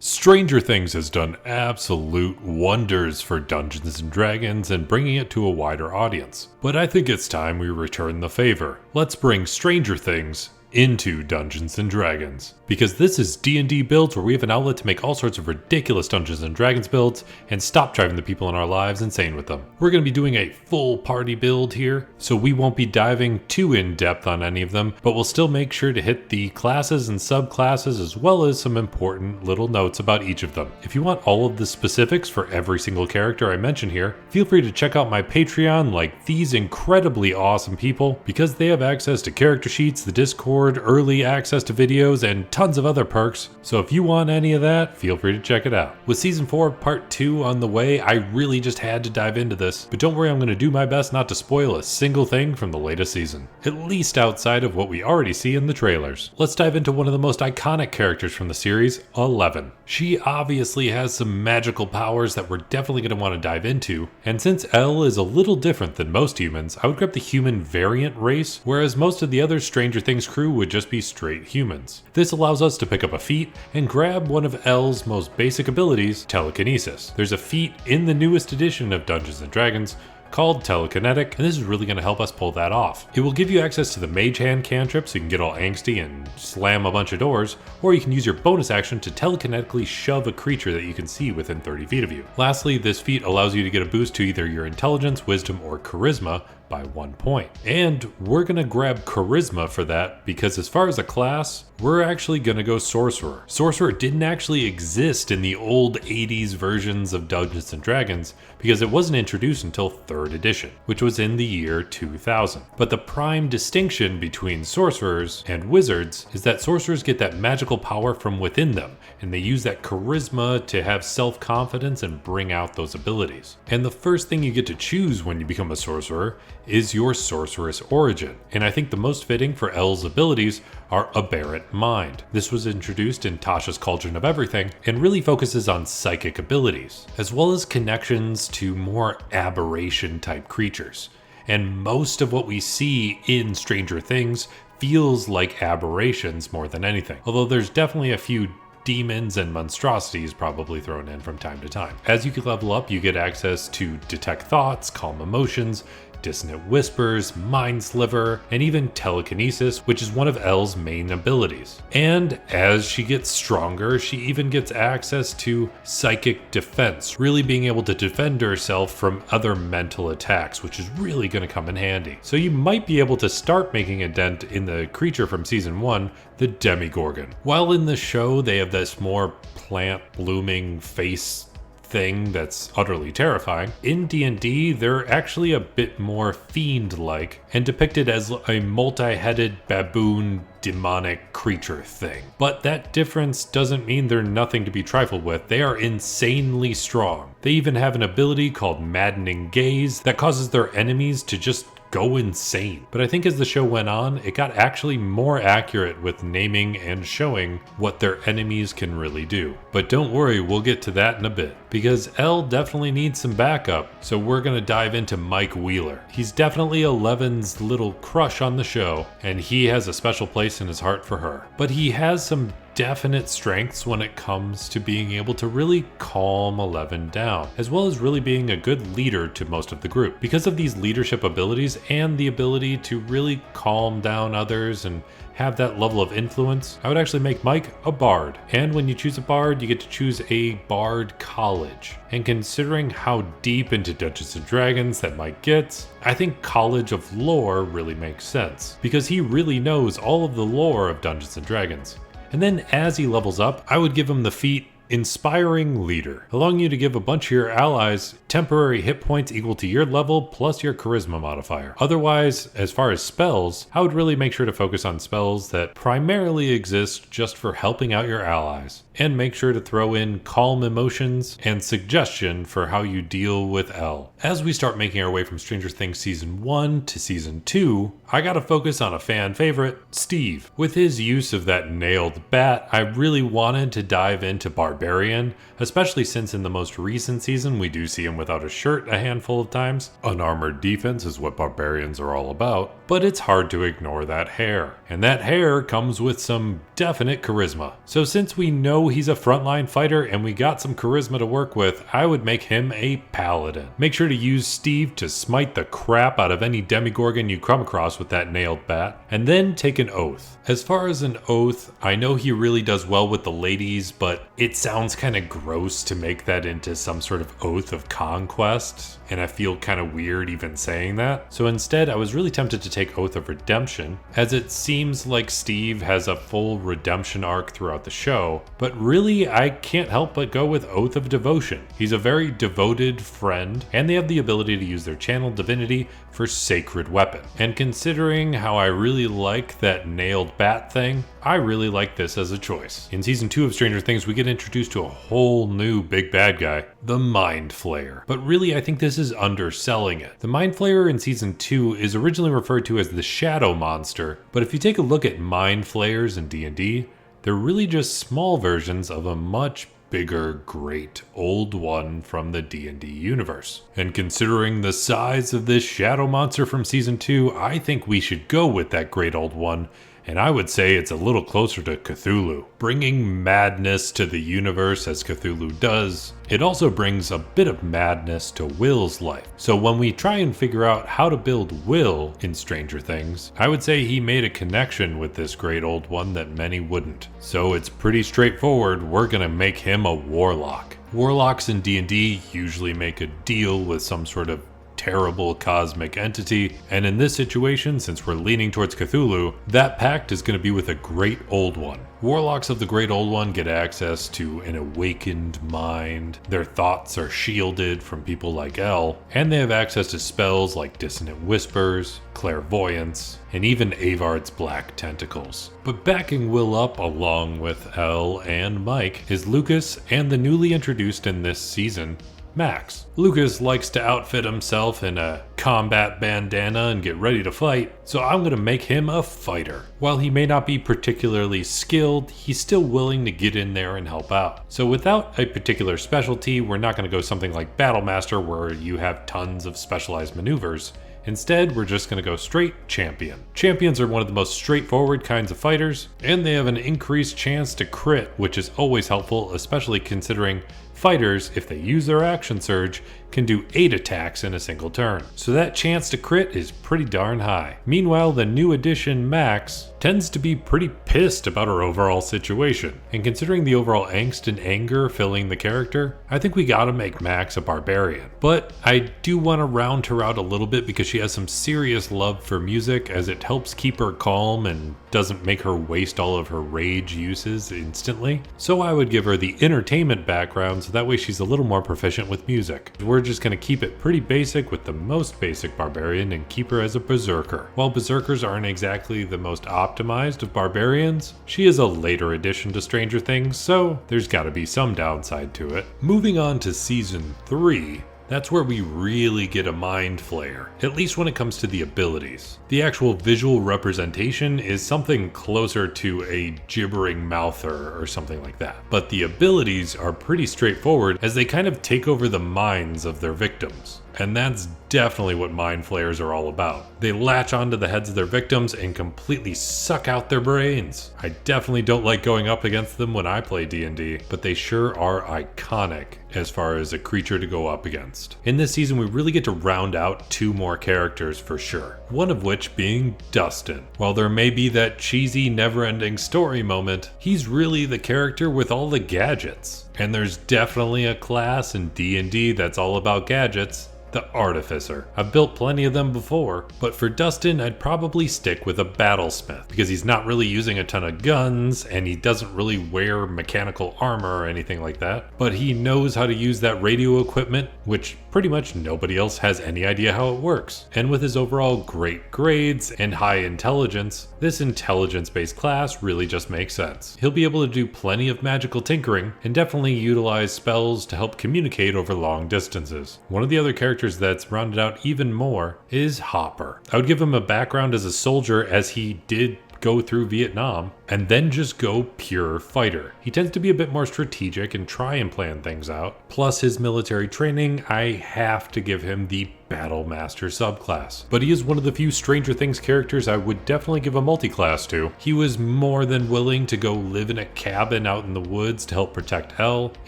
Stranger Things has done absolute wonders for Dungeons & Dragons and bringing it to a wider audience. But I think it's time we return the favor. Let's bring Stranger Things into Dungeons & Dragons. Because this is D&D builds where we have an outlet to make all sorts of ridiculous Dungeons & Dragons builds and stop driving the people in our lives insane with them. We're going to be doing a full party build here, so we won't be diving too in-depth on any of them, but we'll still make sure to hit the classes and subclasses as well as some important little notes about each of them. If you want all of the specifics for every single character I mention here, feel free to check out my Patreon like these incredibly awesome people because they have access to character sheets, the Discord, early access to videos, and tons of other perks, so if you want any of that, feel free to check it out. With Season 4 Part 2 on the way, I really just had to dive into this, but don't worry, I'm going to do my best not to spoil a single thing from the latest season, at least outside of what we already see in the trailers. Let's dive into one of the most iconic characters from the series, Eleven. She obviously has some magical powers that we're definitely going to want to dive into, and since Elle is a little different than most humans, I would grab the human variant race, whereas most of the other Stranger Things crew would just be straight humans. This allows us to pick up a feat and grab one of Elle's most basic abilities, telekinesis. There's a feat in the newest edition of Dungeons & Dragons called telekinetic, and this is really going to help us pull that off. It will give you access to the mage hand cantrip so you can get all angsty and slam a bunch of doors, or you can use your bonus action to telekinetically shove a creature that you can see within 30 feet of you. Lastly, this feat allows you to get a boost to either your intelligence, wisdom, or charisma by 1 point. And we're going to grab charisma for that because as far as a class, we're actually going to go sorcerer. Sorcerer didn't actually exist in the old 80s versions of Dungeons & Dragons because it wasn't introduced until 3rd edition, which was in the year 2000. But the prime distinction between sorcerers and wizards is that sorcerers get that magical power from within them, and they use that charisma to have self-confidence and bring out those abilities. And the first thing you get to choose when you become a sorcerer is your sorceress origin, and I think the most fitting for Elle's abilities are Aberrant Mind. This was introduced in Tasha's Cauldron of Everything and really focuses on psychic abilities, as well as connections to more aberration type creatures. And most of what we see in Stranger Things feels like aberrations more than anything, although there's definitely a few demons and monstrosities probably thrown in from time to time. As you level up, you get access to detect thoughts, calm emotions, dissonant whispers, mind sliver, and even telekinesis, which is one of Elle's main abilities. And as she gets stronger, she even gets access to psychic defense, really being able to defend herself from other mental attacks, which is really going to come in handy. So you might be able to start making a dent in the creature from Season 1, the Demogorgon. While in the show they have this more plant blooming face thing that's utterly terrifying, in D&D they're actually a bit more fiend-like and depicted as a multi-headed baboon demonic creature thing. But that difference doesn't mean they're nothing to be trifled with. They are insanely strong. They even have an ability called Maddening Gaze that causes their enemies to just go insane. But I think as the show went on, it got actually more accurate with naming and showing what their enemies can really do. But don't worry, we'll get to that in a bit, because Elle definitely needs some backup, so we're gonna dive into Mike Wheeler. He's definitely Eleven's little crush on the show, and he has a special place in his heart for her. But he has some definite strengths when it comes to being able to really calm Eleven down, as well as really being a good leader to most of the group. Because of these leadership abilities and the ability to really calm down others and have that level of influence, I would actually make Mike a bard. And when you choose a bard, you get to choose a bard college. And considering how deep into Dungeons & Dragons that Mike gets, I think College of Lore really makes sense, because he really knows all of the lore of Dungeons & Dragons. And then as he levels up, I would give him the feat Inspiring Leader, allowing you to give a bunch of your allies temporary hit points equal to your level plus your charisma modifier. Otherwise, as far as spells, I would really make sure to focus on spells that primarily exist just for helping out your allies, and make sure to throw in calm emotions and suggestion for how you deal with Elle. As we start making our way from Stranger Things Season 1 to Season 2, I gotta focus on a fan favorite, Steve. With his use of that nailed bat, I really wanted to dive into Barbarian, especially since in the most recent season we do see him with without a shirt a handful of times. Unarmored defense is what barbarians are all about, but it's hard to ignore that hair. And that hair comes with some definite charisma. So since we know he's a frontline fighter and we got some charisma to work with, I would make him a paladin. Make sure to use Steve to smite the crap out of any Demogorgon you come across with that nailed bat, and then take an oath. As far as an oath, I know he really does well with the ladies, but it sounds kind of gross to make that into some sort of oath of conquest, and I feel kind of weird even saying that. So instead, I was really tempted to take Oath of Redemption, as it seems like Steve has a full redemption arc throughout the show, but really I can't help but go with Oath of Devotion. He's a very devoted friend, and they have the ability to use their channeled divinity for sacred weapon. And considering how I really like that nailed bat thing, I really like this as a choice. In season 2 of Stranger Things, we get introduced to a whole new big bad guy, the Mind Flayer. But really, I think this is underselling it. The Mind Flayer in season 2 is originally referred to as the Shadow Monster, but if you take a look at Mind Flayers in D&D, they're really just small versions of a much bigger, great old one from the D&D universe. And considering the size of this shadow monster from season 2, I think we should go with that great old one, and I would say it's a little closer to Cthulhu. Bringing madness to the universe as Cthulhu does, it also brings a bit of madness to Will's life. So when we try and figure out how to build Will in Stranger Things, I would say he made a connection with this great old one that many wouldn't. So it's pretty straightforward, we're gonna make him a warlock. Warlocks in D&D usually make a deal with some sort of terrible cosmic entity, and in this situation, since we're leaning towards Cthulhu, that pact is going to be with a great old one. Warlocks of the great old one get access to an awakened mind, their thoughts are shielded from people like Elle, and they have access to spells like Dissonant Whispers, Clairvoyance, and even Avard's Black Tentacles. But backing Will up along with Elle and Mike is Lucas and the newly introduced in this season, Max. Lucas likes to outfit himself in a combat bandana and get ready to fight, so I'm going to make him a fighter. While he may not be particularly skilled, he's still willing to get in there and help out. So without a particular specialty, we're not going to go something like Battle Master where you have tons of specialized maneuvers. Instead, we're just going to go straight champion. Champions are one of the most straightforward kinds of fighters, and they have an increased chance to crit, which is always helpful, especially considering fighters, if they use their action surge, can do 8 attacks in a single turn. So that chance to crit is pretty darn high. Meanwhile, the new addition Max tends to be pretty pissed about her overall situation. And considering the overall angst and anger filling the character, I think we gotta make Max a barbarian. But I do want to round her out a little bit because she has some serious love for music, as it helps keep her calm and doesn't make her waste all of her rage uses instantly. So I would give her the entertainment background so that way she's a little more proficient with music. We're just going to keep it pretty basic with the most basic barbarian and keep her as a berserker. While berserkers aren't exactly the most optimized of barbarians, she is a later addition to Stranger Things, so there's gotta be some downside to it. Moving on to season 3, that's where we really get a Mind Flayer, at least when it comes to the abilities. The actual visual representation is something closer to a gibbering mouther or something like that. But the abilities are pretty straightforward as they kind of take over the minds of their victims. And that's definitely what Mind Flayers are all about. They latch onto the heads of their victims and completely suck out their brains. I definitely don't like going up against them when I play D&D, but they sure are iconic as far as a creature to go up against. In this season, we really get to round out 2 more characters for sure, one of which being Dustin. While there may be that cheesy, never-ending story moment, he's really the character with all the gadgets. And there's definitely a class in D&D that's all about gadgets, the Artificer. I've built plenty of them before, but for Dustin, I'd probably stick with a Battlesmith because he's not really using a ton of guns and he doesn't really wear mechanical armor or anything like that, but he knows how to use that radio equipment, which pretty much nobody else has any idea how it works. And with his overall great grades and high intelligence, this intelligence-based class really just makes sense. He'll be able to do plenty of magical tinkering and definitely utilize spells to help communicate over long distances. One of the other characters that's rounded out even more is Hopper. I would give him a background as a soldier, as he did go through Vietnam, and then just go pure fighter. He tends to be a bit more strategic and try and plan things out. Plus his military training, I have to give him the Battle Master subclass. But he is one of the few Stranger Things characters I would definitely give a multi-class to. He was more than willing to go live in a cabin out in the woods to help protect Elle,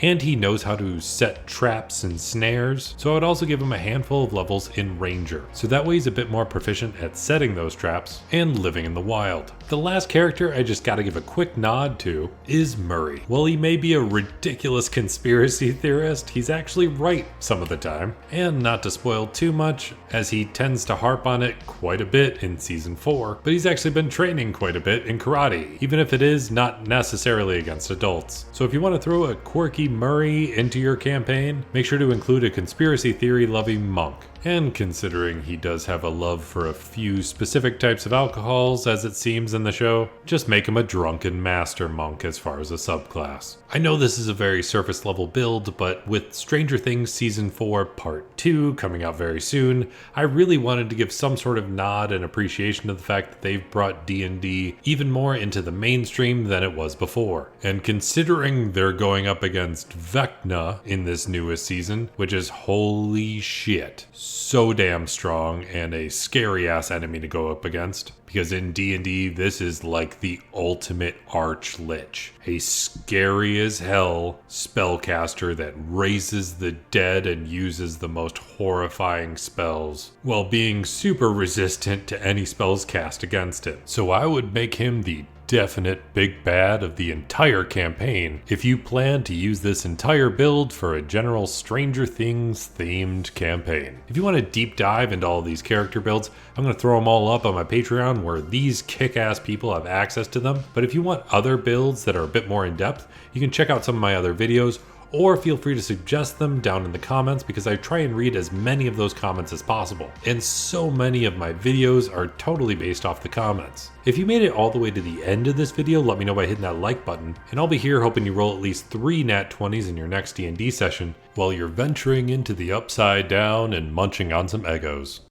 and he knows how to set traps and snares, so I would also give him a handful of levels in Ranger, so that way he's a bit more proficient at setting those traps and living in the wild. The last character I just gotta give a quick nod to is Murray. While he may be a ridiculous conspiracy theorist, he's actually right some of the time, and not to spoil too much, as he tends to harp on it quite a bit in season 4, but he's actually been training quite a bit in karate, even if it is not necessarily against adults. So if you want to throw a quirky Murray into your campaign, make sure to include a conspiracy theory loving monk. And considering he does have a love for a few specific types of alcohols, as it seems in the show, just make him a drunken master monk as far as a subclass. I know this is a very surface level build, but with Stranger Things Season 4 Part 2 coming out very soon, I really wanted to give some sort of nod and appreciation to the fact that they've brought D&D even more into the mainstream than it was before. And considering they're going up against Vecna in this newest season, which is holy shit, so damn strong and a scary ass enemy to go up against, because in D&D this is like the ultimate arch lich, a scary as hell spellcaster that raises the dead and uses the most horrifying spells while being super resistant to any spells cast against it. So I would make him the definite big bad of the entire campaign if you plan to use this entire build for a general Stranger Things themed campaign. If you want to deep dive into all these character builds, I'm going to throw them all up on my Patreon where these kick-ass people have access to them. But if you want other builds that are a bit more in depth, you can check out some of my other videos, or feel free to suggest them down in the comments because I try and read as many of those comments as possible. And so many of my videos are totally based off the comments. If you made it all the way to the end of this video, let me know by hitting that like button, and I'll be here hoping you roll at least 3 nat 20s in your next D&D session while you're venturing into the upside down and munching on some Eggos.